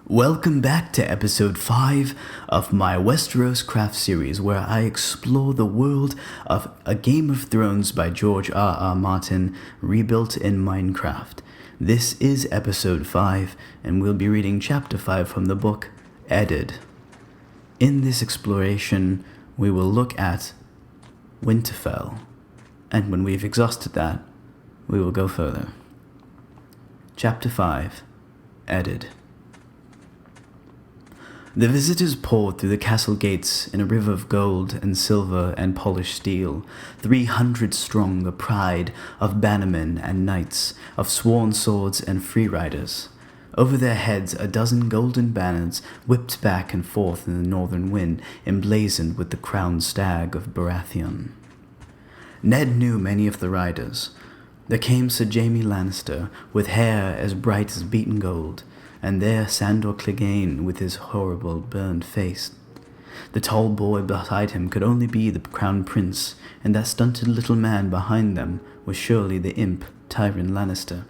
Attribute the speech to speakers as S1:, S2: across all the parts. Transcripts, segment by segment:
S1: Welcome back to episode 5 of my Westeroscraft series, where I explore the world of A Game of Thrones by George R.R. Martin, rebuilt in Minecraft. This is episode 5, and we'll be reading chapter 5 from the book, Edded. In this exploration, we will look at Winterfell, and when we've exhausted that, we will go further. Chapter 5, Edded. The visitors poured through the castle gates in a river of gold and silver and polished steel, 300 strong, the pride of bannermen and knights, of sworn swords and free riders. Over their heads a dozen golden banners whipped back and forth in the northern wind, emblazoned with the crowned stag of Baratheon. Ned knew many of the riders. There came Sir Jaime Lannister, with hair as bright as beaten gold, and there Sandor Clegane with his horrible burned face. The tall boy beside him could only be the crown prince, and that stunted little man behind them was surely the imp Tyrion Lannister.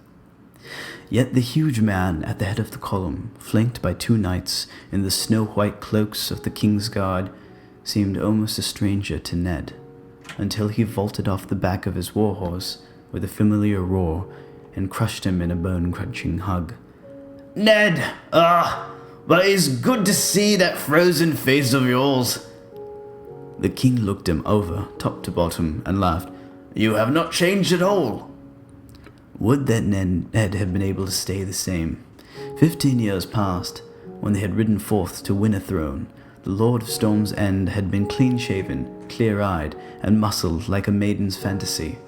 S1: Yet the huge man at the head of the column, flanked by 2 knights in the snow-white cloaks of the King's Guard, seemed almost a stranger to Ned, until he vaulted off the back of his warhorse with a familiar roar and crushed him in a bone-crunching hug.
S2: Ned, but it's good to see that frozen face of yours.
S1: The king looked him over, top to bottom, and laughed.
S2: You have not changed at all.
S1: Would that Ned had been able to stay the same. 15 years passed, when they had ridden forth to win a throne. The Lord of Storm's End had been clean-shaven, clear-eyed, and muscled like a maiden's fantasy.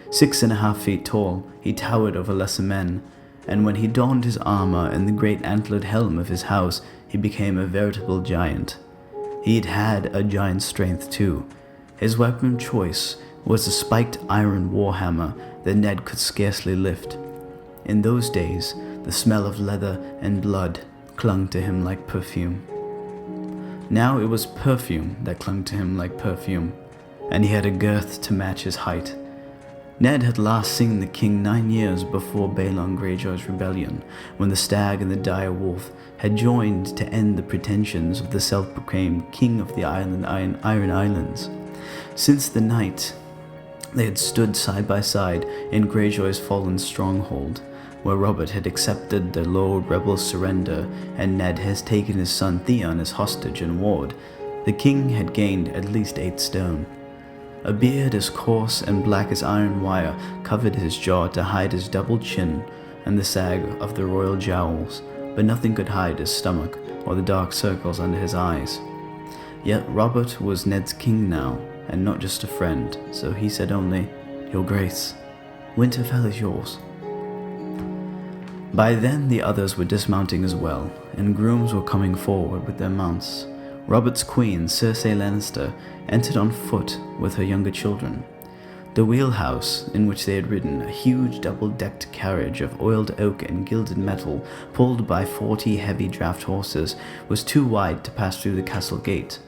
S1: 6.5 feet tall, he towered over lesser men, and when he donned his armor and the great antlered helm of his house, he became a veritable giant. He'd had a giant's strength too. His weapon of choice was a spiked iron warhammer that Ned could scarcely lift. In those days, the smell of leather and blood clung to him like perfume. Now it was perfume that clung to him like perfume, and he had a girth to match his height. Ned had last seen the king 9 years before Balon Greyjoy's rebellion, when the stag and the dire wolf had joined to end the pretensions of the self-proclaimed king of the Iron Islands. Since the night, they had stood side by side in Greyjoy's fallen stronghold, where Robert had accepted the Lord Rebel's surrender and Ned has taken his son Theon as hostage and ward. The king had gained at least 8 stone. A beard as coarse and black as iron wire covered his jaw to hide his double chin and the sag of the royal jowls, but nothing could hide his stomach or the dark circles under his eyes. Yet Robert was Ned's king now, and not just a friend, so he said only, "Your Grace, Winterfell is yours." By then the others were dismounting as well, and grooms were coming forward with their mounts. Robert's queen, Cersei Lannister, entered on foot with her younger children. The wheelhouse in which they had ridden, a huge double-decked carriage of oiled oak and gilded metal, pulled by 40 heavy draft horses, was too wide to pass through the castle gate.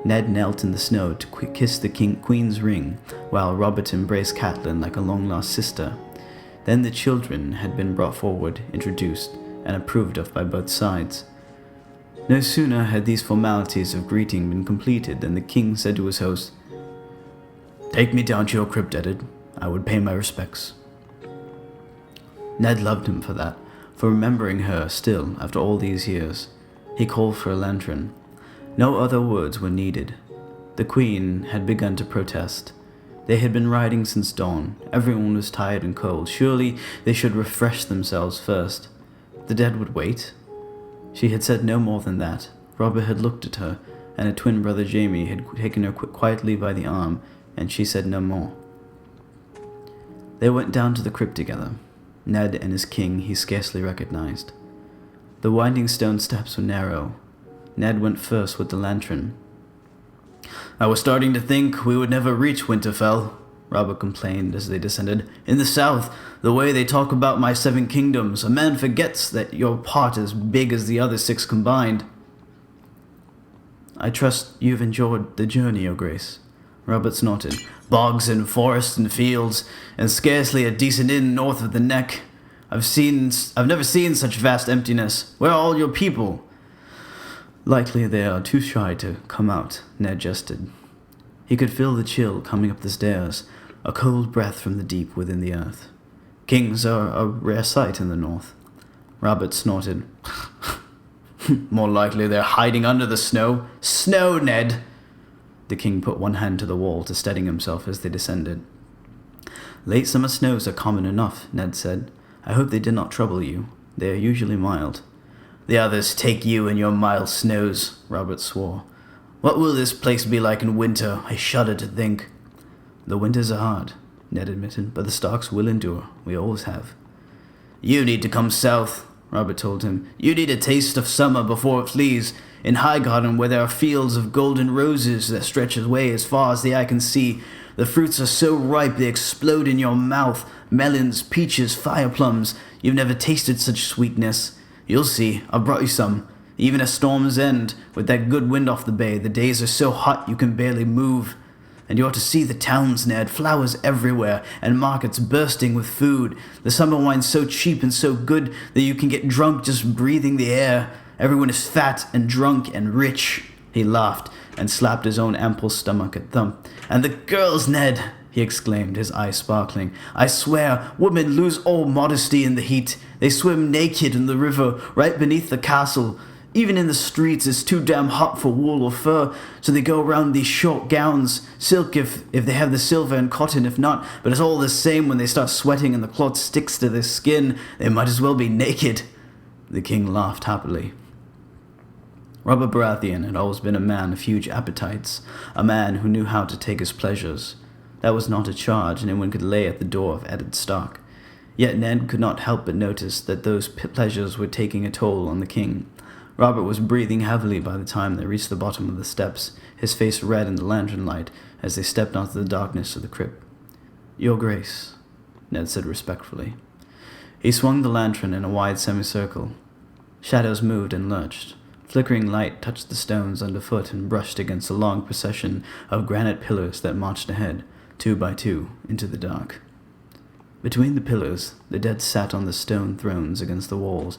S1: Ned knelt in the snow to kiss the queen's ring, while Robert embraced Catelyn like a long-lost sister. Then the children had been brought forward, introduced, and approved of by both sides. No sooner had these formalities of greeting been completed than the king said to his host, "Take me down to your crypt, Edded. I would pay my respects." Ned loved him for that, for remembering her still after all these years. He called for a lantern. No other words were needed. The queen had begun to protest. They had been riding since dawn. Everyone was tired and cold. Surely they should refresh themselves first. The dead would wait. She had said no more than that. Robert had looked at her, and her twin brother Jaime had taken her quietly by the arm, and she said no more. They went down to the crypt together. Ned and his king he scarcely recognized. The winding stone steps were narrow. Ned went first with the lantern.
S2: "I was starting to think we would never reach Winterfell," Robert complained as they descended. "In the south, the way they talk about my 7 kingdoms, a man forgets that your part is big as the other 6 combined."
S1: "I trust you've enjoyed the journey, Your Grace."
S2: Robert snorted. "Bogs and forests and fields, and scarcely a decent inn north of the neck. I've never seen such vast emptiness. Where are all your people?"
S1: "Likely they are too shy to come out," Ned jested. He could feel the chill coming up the stairs, a cold breath from the deep within the earth. Kings are a rare sight in the north. Robert snorted.
S2: "More likely they're hiding under the snow. Snow, Ned!"
S1: The king put one hand to the wall to steady himself as they descended. "Late summer snows are common enough," Ned said. "I hope they did not trouble you. They are usually mild."
S2: "The others take you and your mild snows," Robert swore. "What will this place be like in winter? I shudder to think."
S1: "The winters are hard," Ned admitted, "but the Starks will endure. We always have."
S2: "You need to come south," Robert told him. "You need a taste of summer before it flees. In Highgarden, where there are fields of golden roses that stretch away as far as the eye can see, the fruits are so ripe they explode in your mouth. Melons, peaches, fire plums. You've never tasted such sweetness. You'll see. I've brought you some. Even at Storm's End, with that good wind off the bay, the days are so hot you can barely move. And you ought to see the towns, Ned. Flowers everywhere, and markets bursting with food. The summer wine's so cheap and so good that you can get drunk just breathing the air. Everyone is fat and drunk and rich." He laughed and slapped his own ample stomach at Thump. "And the girls, Ned!" he exclaimed, his eyes sparkling. "I swear, women lose all modesty in the heat. They swim naked in the river right beneath the castle. Even in the streets, it's too damn hot for wool or fur, so they go around these short gowns. Silk if they have the silver, and cotton if not, but it's all the same when they start sweating and the cloth sticks to their skin. They might as well be naked." The king laughed happily. Robert Baratheon had always been a man of huge appetites, a man who knew how to take his pleasures. That was not a charge anyone could lay at the door of Eddard Stark. Yet Ned could not help but notice that those pleasures were taking a toll on the king. Robert was breathing heavily by the time they reached the bottom of the steps, his face red in the lantern light as they stepped onto the darkness of the crypt. "Your Grace," Ned said respectfully. He swung the lantern in a wide semicircle. Shadows moved and lurched. Flickering light touched the stones underfoot and brushed against a long procession of granite pillars that marched ahead, 2 by 2, into the dark. Between the pillars, the dead sat on the stone thrones against the walls,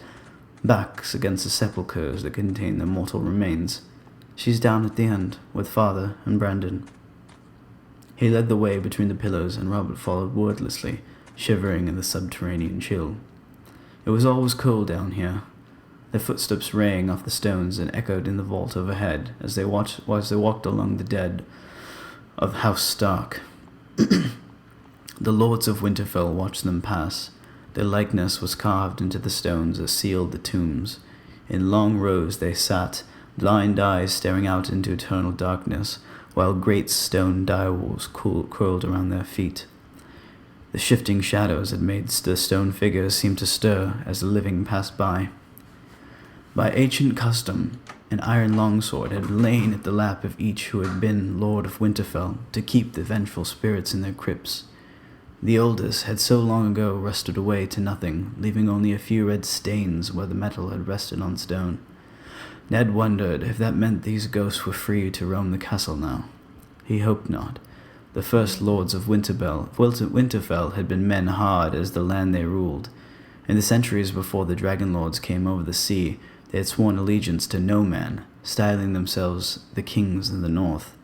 S2: backs against the sepulchres that contained their mortal remains. "She's down at the end, with Father and Brandon." He led the way between the pillars, and Robert followed wordlessly, shivering in the subterranean chill. It was always cold down here. Their footsteps rang off the stones and echoed in the vault overhead as they walked along the dead of House Stark. The lords of Winterfell watched them pass. Their likeness was carved into the stones that sealed the tombs. In long rows they sat, blind eyes staring out into eternal darkness, while great stone direwolves curled around their feet. The shifting shadows had made the stone figures seem to stir as the living passed by. By ancient custom, an iron longsword had lain at the lap of each who had been Lord of Winterfell to keep the vengeful spirits in their crypts. The oldest had so long ago rusted away to nothing, leaving only a few red stains where the metal had rested on stone. Ned wondered if that meant these ghosts were free to roam the castle now. He hoped not. The first lords of Winterfell had been men hard as the land they ruled. In the centuries before the Dragon Lords came over the sea, they had sworn allegiance to no man, styling themselves the kings of the north.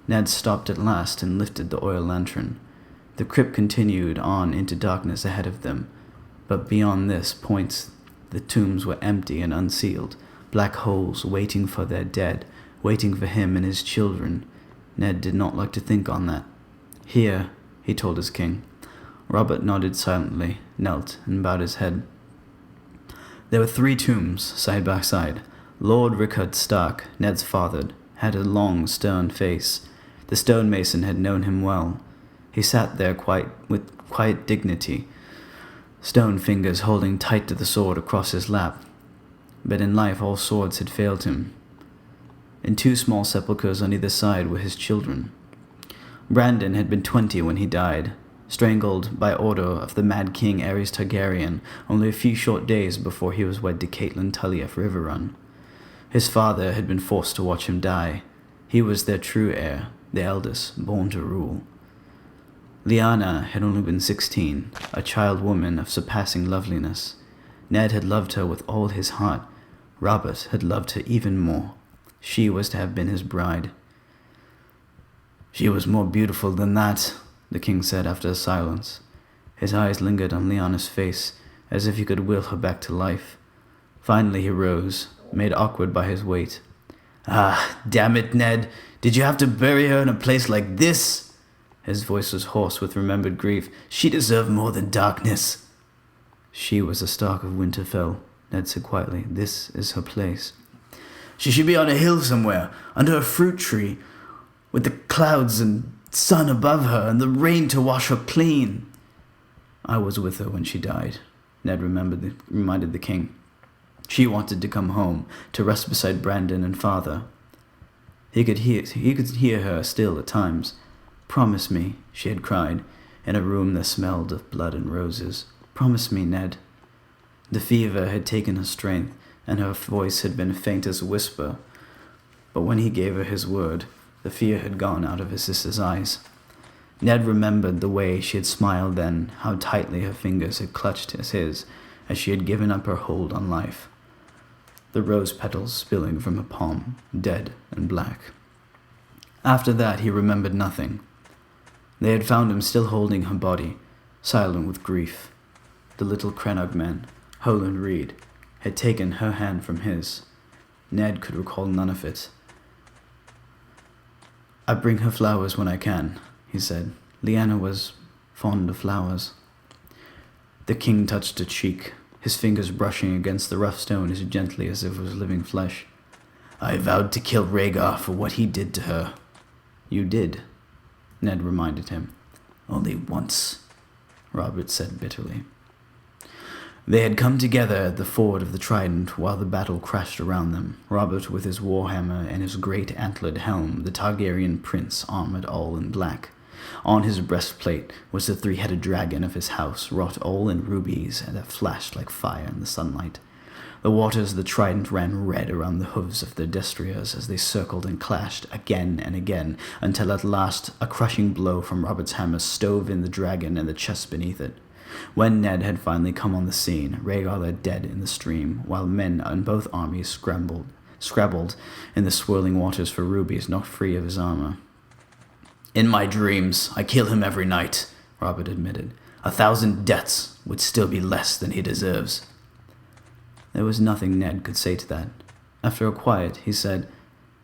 S2: Ned stopped at last and lifted the oil lantern. The crypt continued on into darkness ahead of them, but beyond this point the tombs were empty and unsealed, black holes waiting for their dead, waiting for him and his children. Ned did not like to think on that. "Here," he told his king. Robert nodded silently, knelt, and bowed his head. There were 3 tombs, side by side. Lord Rickard Stark, Ned's father, had a long, stern face. The stonemason had known him well. He sat there with quiet dignity, stone fingers holding tight to the sword across his lap. But in life all swords had failed him. In 2 small sepulchres on either side were his children. Brandon had been 20 when he died, strangled by order of the Mad King Aerys Targaryen only a few short days before he was wed to Catelyn Tully of Riverrun. His father had been forced to watch him die. He was their true heir, the eldest, born to rule.
S1: Lyanna had only been 16, a child woman of surpassing loveliness. Ned had loved her with all his heart. Robert had loved her even more. She was to have been his bride. "She was more beautiful than that," the king said after a silence. His eyes lingered on Lyanna's face, as if he could will her back to life. Finally he rose, made awkward by his weight. "Ah, damn it, Ned! Did you have to bury her in a place like this?" His voice was hoarse with remembered grief. "She deserved more than darkness." "She was a Stark of Winterfell," Ned said quietly. "This is her place." "She should be on a hill somewhere, under a fruit tree, with the clouds and sun above her, and the rain to wash her clean." "I was with her when she died," Ned reminded the king. "She wanted to come home, to rest beside Brandon and father." He could hear her still at times. "Promise me," she had cried, in a room that smelled of blood and roses. "Promise me, Ned." The fever had taken her strength, and her voice had been faint as a whisper. But when he gave her his word, the fear had gone out of his sister's eyes. Ned remembered the way she had smiled then, how tightly her fingers had clutched his as she had given up her hold on life. The rose petals spilling from her palm, dead and black. After that he remembered nothing. They had found him still holding her body, silent with grief. The little Crannog man, Holand Reed, had taken her hand from his. Ned could recall none of it. "I bring her flowers when I can," he said. "Lyanna was fond of flowers." The king touched her cheek, his fingers brushing against the rough stone as gently as if it was living flesh. "I vowed to kill Rhaegar for what he did to her." "You did," Ned reminded him. "Only once," Robert said bitterly. They had come together at the ford of the Trident while the battle crashed around them, Robert with his warhammer and his great antlered helm, the Targaryen prince armored all in black. On his breastplate was the three-headed dragon of his house, wrought all in rubies and that flashed like fire in the sunlight. The waters of the Trident ran red around the hooves of their destriers as they circled and clashed again and again, until at last a crushing blow from Robert's hammer stove in the dragon and the chest beneath it. When Ned had finally come on the scene, Rhaegar lay dead in the stream, while men in both armies scrabbled in the swirling waters for rubies knocked free of his armor. "In my dreams, I kill him every night," Robert admitted. 1,000 deaths would still be less than he deserves." There was nothing Ned could say to that. After a quiet, he said,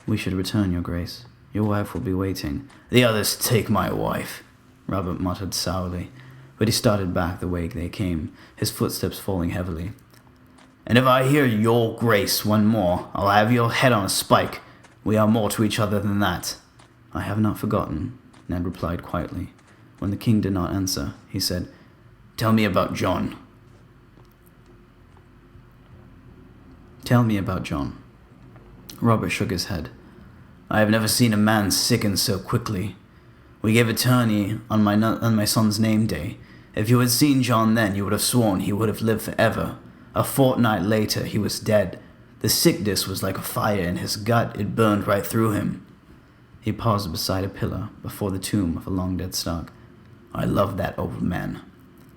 S1: "We should return, Your Grace. Your wife will be waiting." "The others take my wife," Robert muttered sourly, but he started back the way they came, his footsteps falling heavily. "And if I hear Your Grace one more, I'll have your head on a spike. We are more to each other than that." "I have not forgotten," Ned replied quietly. When the king did not answer, he said, "Tell me about Jon." "Tell me about Jon." Robert shook his head. "I have never seen a man sicken so quickly. We gave a tourney on my son's name day. If you had seen Jon then, you would have sworn he would have lived forever. A fortnight later, he was dead. The sickness was like a fire in his gut. It burned right through him." He paused beside a pillar before the tomb of a long-dead Stark. "I loved that old man."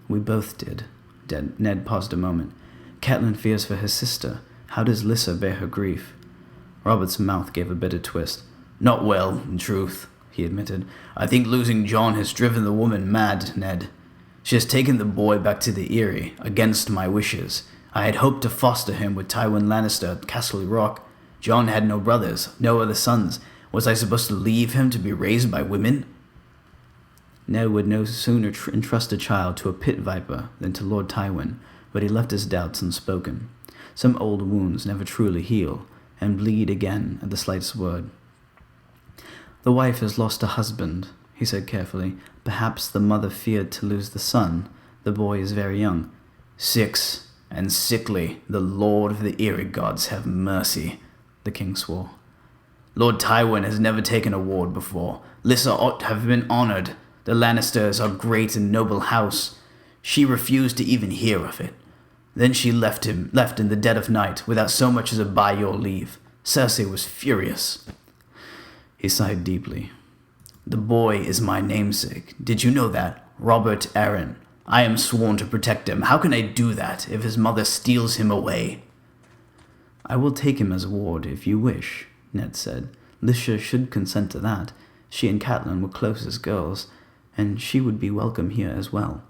S1: "We both did." Ned paused a moment. "Catelyn fears for his sister. How does Lyssa bear her grief?" Robert's mouth gave a bitter twist. "Not well, in truth," he admitted. "I think losing Jon has driven the woman mad, Ned. She has taken the boy back to the Eyrie, against my wishes. I had hoped to foster him with Tywin Lannister at Castle Rock. Jon had no brothers, no other sons. Was I supposed to leave him to be raised by women?" Ned would no sooner entrust a child to a pit viper than to Lord Tywin, but he left his doubts unspoken. Some old wounds never truly heal, and bleed again at the slightest word. "The wife has lost a husband," he said carefully. "Perhaps the mother feared to lose the son. The boy is very young." "6, and sickly. The Lord of the Eyrie gods have mercy," the king swore. "Lord Tywin has never taken a ward before. Lyssa ought to have been honored. The Lannisters are a great and noble house. She refused to even hear of it. Then she left in the dead of night, without so much as a by your leave. Cersei was furious." He sighed deeply.
S2: The boy is my namesake. Did you know that? Robert Aaron. I am sworn to protect him. How can I do that if his mother steals him away?"
S1: "I will take him as a ward if you wish," Ned said. "Licia should consent to that. She and Catelyn were close as girls, and she would be welcome here as well."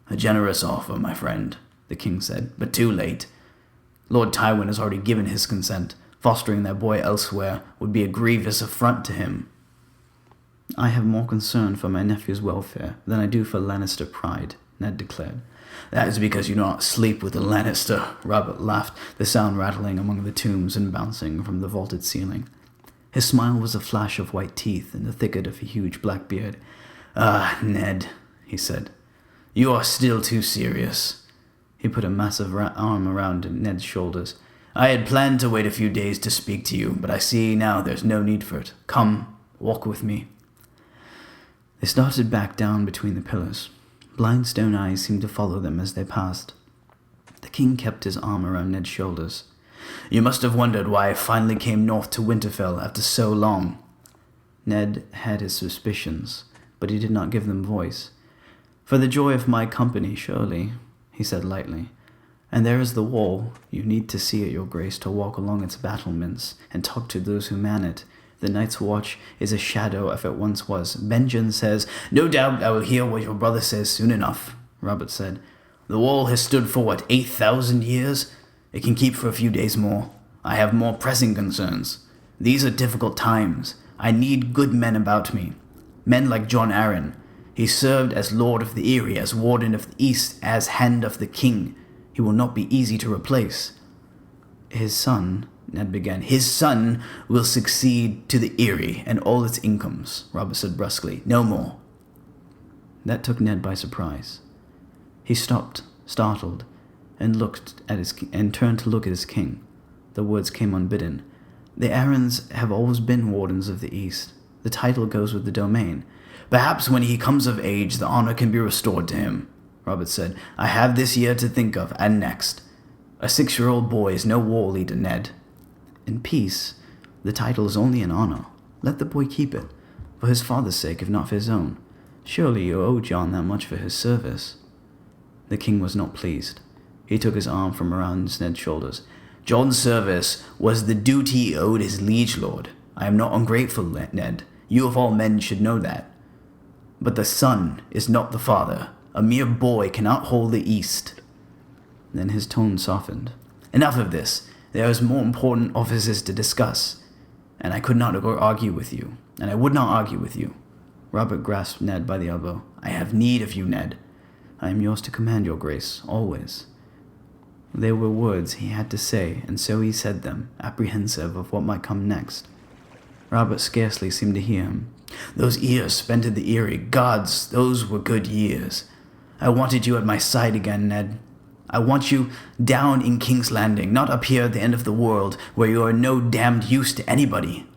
S2: "A generous offer, my friend," the king said, "but too late. Lord Tywin has already given his consent. Fostering that boy elsewhere would be a grievous affront to him."
S1: "I have more concern for my nephew's welfare than I do for Lannister pride," Ned declared.
S2: "That is because you do not sleep with the Lannister," Robert laughed, the sound rattling among the tombs and bouncing from the vaulted ceiling.
S1: His smile was a flash of white teeth in the thicket of a huge black beard.
S2: "Ah, Ned," he said, "you are still too serious."
S1: He put a massive arm around Ned's shoulders.
S2: "I had planned to wait a few days to speak to you, but I see now there's no need for it. Come, walk with me."
S1: They started back down between the pillars. Blind stone eyes seemed to follow them as they passed. The king kept his arm around Ned's shoulders.
S2: "You must have wondered why I finally came north to Winterfell after so long."
S1: Ned had his suspicions, but he did not give them voice. "For the joy of my company, surely," he said lightly. "And there is the wall. You need to see it, your grace, to walk along its battlements and talk to those who man it. The Night's Watch is a shadow of it once was. Benjen says—"
S2: "No doubt I will hear what your brother says soon enough," Robert said. "The wall has stood for, 8,000 years? It can keep for a few days more. I have more pressing concerns. These are difficult times. I need good men about me. Men like Jon Arryn. He served as Lord of the Eyrie, as Warden of the East, as Hand of the King. He will not be easy to replace."
S1: "His son," Ned began.
S2: "His son will succeed to the Eyrie and all its incomes," Robert said brusquely. "No more."
S1: That took Ned by surprise. He stopped, startled, and turned to look at his king. The words came unbidden. "The Aarons have always been Wardens of the East. The title goes with the domain."
S2: "Perhaps when he comes of age, the honor can be restored to him," Robert said. "I have this year to think of, and next. A 6-year-old boy is no war leader, Ned."
S1: "In peace, the title is only an honor. Let the boy keep it, for his father's sake, if not for his own. Surely you owe Jon that much for his service." The king was not pleased. He took his arm from around Ned's shoulders.
S2: "Jon's service was the duty he owed his liege lord. I am not ungrateful, Ned. You of all men should know that. But the son is not the father. A mere boy cannot hold the East."
S1: Then his tone softened.
S2: "Enough of this. There is more important offices to discuss, and I could not argue with you, and I would not argue with you."
S1: Robert grasped Ned by the elbow.
S2: "I have need of you, Ned."
S1: "I am yours to command, your grace, always." They were words he had to say, and so he said them, apprehensive of what might come next. Robert scarcely seemed to hear him.
S2: "Those years spent in the Eyrie, gods, those were good years. I wanted you at my side again, Ned. I want you down in King's Landing, not up here at the end of the world, where you are no damned use to anybody."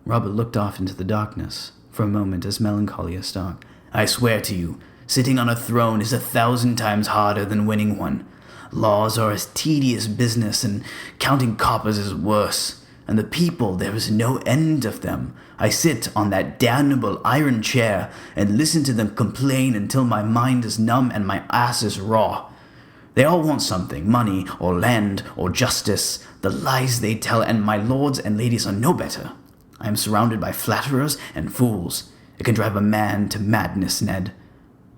S1: Robert looked off into the darkness, for a moment as melancholy as dark.
S2: "I swear to you, sitting on a throne is 1,000 times harder than winning one. Laws are a tedious business, and counting coppers is worse. And the people, there is no end of them. I sit on that damnable iron chair and listen to them complain until my mind is numb and my ass is raw. They all want something, money or land or justice. The lies they tell, and my lords and ladies are no better. I am surrounded by flatterers and fools. It can drive a man to madness, Ned.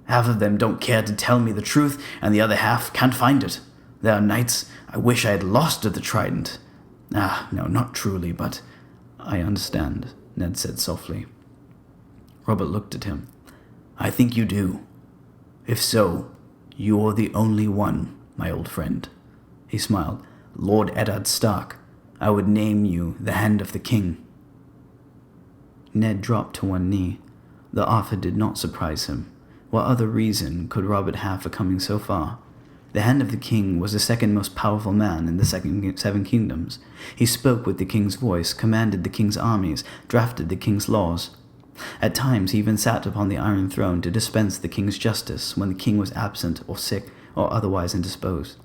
S2: Half of them don't care to tell me the truth, and the other half can't find it. There are nights I wish I had lost the trident. Ah, no, not truly, but—"
S1: "I understand," Ned said softly.
S2: Robert looked at him. "I think you do. If so, you are the only one, my old friend." He smiled. "Lord Eddard Stark, I would name you the Hand of the King."
S1: Ned dropped to one knee. The offer did not surprise him. What other reason could Robert have for coming so far? The Hand of the King was the second most powerful man in the Seven Kingdoms. He spoke with the king's voice, commanded the king's armies, drafted the king's laws. At times he even sat upon the Iron Throne to dispense the king's justice when the king was absent or sick or otherwise indisposed.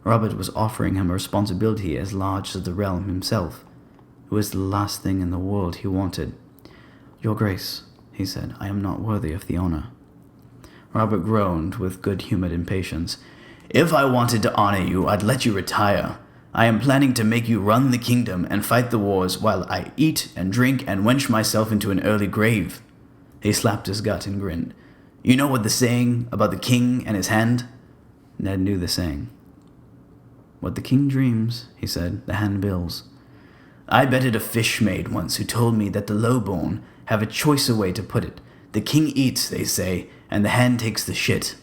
S1: Robert was offering him a responsibility as large as the realm himself. It was the last thing in the world he wanted. "Your Grace," he said. "I am not worthy of the honor." Robert groaned with good-humored impatience. "If I wanted to honor you, I'd let you retire. I am planning to make you run the kingdom and fight the wars while I eat and drink and wench myself into an early grave." He slapped his gut and grinned. "You know what the saying about the king and his hand?" Ned knew the saying. "What the king dreams," he said, "the hand bills." "I betted a fish maid once who told me that the lowborn have a choicer way to put it. The king eats, they say, and the hand takes the shit."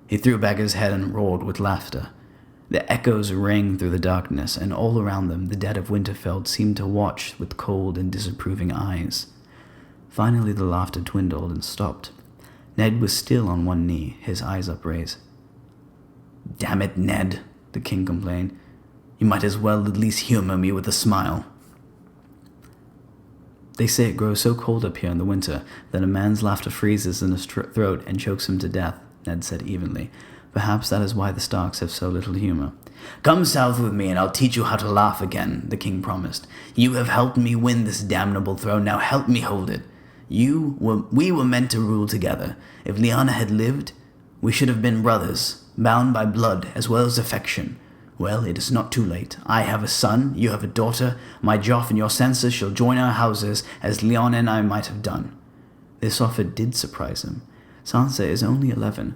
S1: He threw back his head and roared with laughter. The echoes rang through the darkness, and all around them the dead of Winterfell seemed to watch with cold and disapproving eyes. Finally the laughter dwindled and stopped. Ned was still on one knee, his eyes upraised. "Damn it, Ned," the king complained. "You might as well at least humor me with a smile." "They say it grows so cold up here in the winter that a man's laughter freezes in his throat and chokes him to death," Ned said evenly. "Perhaps that is why the Starks have so little humor." "Come south with me and I'll teach you how to laugh again," the king promised. "You have helped me win this damnable throne, now help me hold it. We were meant to rule together. If Lyanna had lived, we should have been brothers, bound by blood as well as affection. Well, it is not too late. I have a son, you have a daughter. My Joff and your Sansa shall join our houses, as Lyanna and I might have done." This offer did surprise him. Sansa is only 11.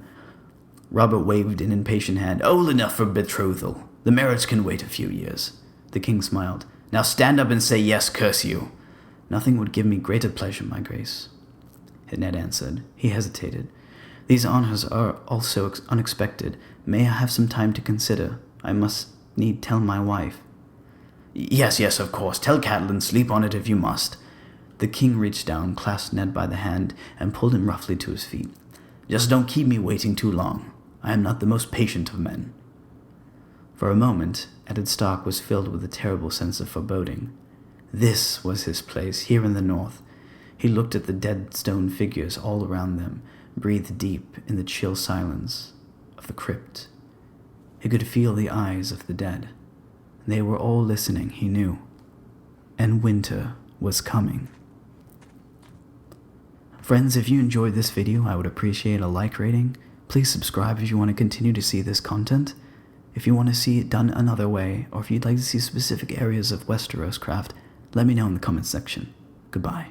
S1: Robert waved an impatient hand. "Old enough for betrothal. The marriage can wait a few years." The king smiled. "Now stand up and say yes, curse you." "Nothing would give me greater pleasure, my grace," Ned answered. He hesitated. "These honors are also unexpected. May I have some time to consider? I must need tell my wife." Yes, of course. Tell Catelyn, sleep on it if you must." The king reached down, clasped Ned by the hand, and pulled him roughly to his feet. "Just don't keep me waiting too long. I am not the most patient of men." For a moment, Eddard Stark was filled with a terrible sense of foreboding. This was his place, here in the north. He looked at the dead stone figures all around them, breathed deep in the chill silence of the crypt. He could feel the eyes of the dead. They were all listening, he knew. And winter was coming. Friends, if you enjoyed this video, I would appreciate a like rating. Please subscribe if you want to continue to see this content. If you want to see it done another way, or if you'd like to see specific areas of Westeroscraft, let me know in the comments section. Goodbye.